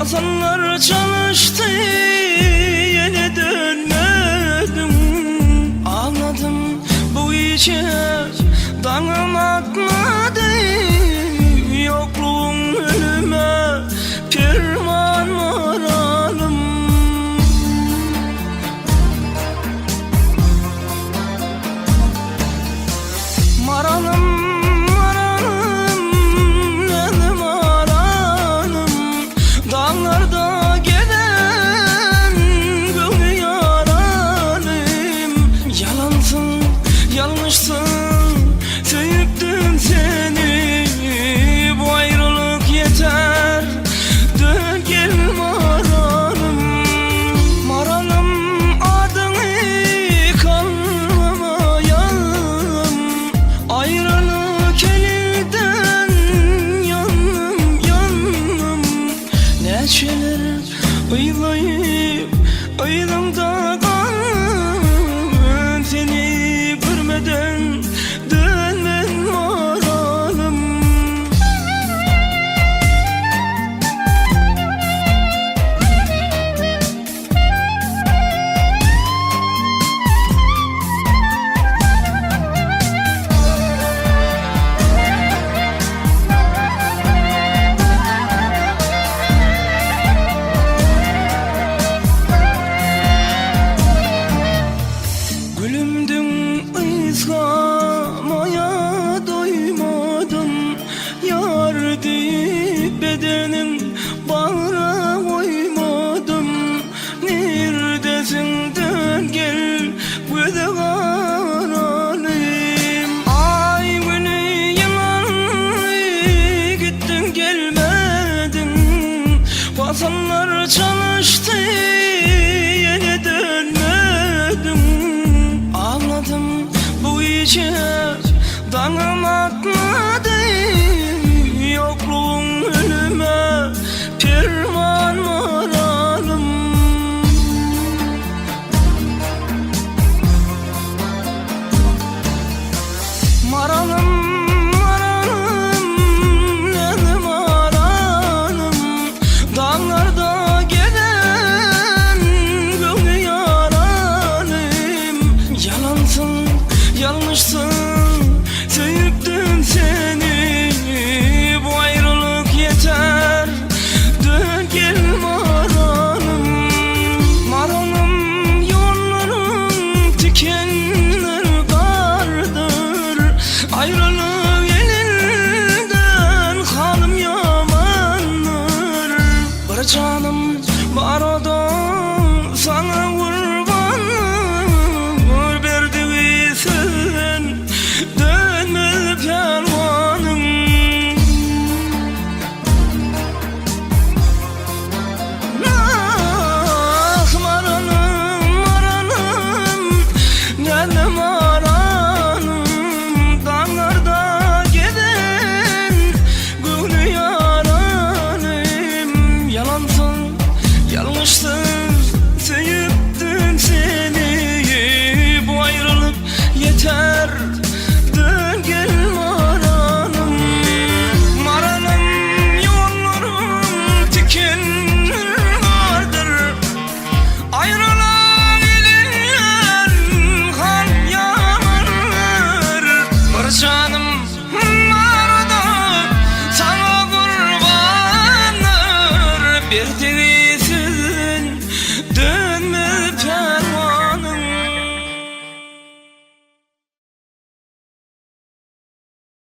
Hasanlar çalıştı, yine dönmedim. Anladım bu işe danım atmadı. Yokluğun ölüme pirman moralım. Maralım dağlarda gelen gönlü yaralim. Yalansın, yanlışsın, sevdim seni. Bu ayrılık yeter, dön gel maralım. Maralım adını kanlamayalım. Ayrılık elinden yandım, yandım. Neşeler aylayıp aylımda kaldım. Seni görmeden dönmem maralım. Gülümdün ıslamaya doymadım. Yar deyip bedenin bağrına koymadım. Neredesin dön gel göze karalayım. Ay günü yalan gittin gelmedin. Hasanlar çalıştı, yine dönmedim. Anladım bu işe danım atmadı. Yokluğun ölüme pirman moralım. Maralım, maralım, nedim maralım. Dağlarda gelen gönlü yaralim. Yalansın, yanlışsın, sevdim seni. Bu ayrılık yeter, dön gel maralım. Maralım yolların tikenler kardır. Ayrılık elinden halim yamandır. Bir canım var o da sana kurban. Verdiysen dönme pelvanım. Ah maralım, maralım, nenem maralım. Dağlarda giden gönlü yaralim. Yalansın, yanlışsın, sevdim bir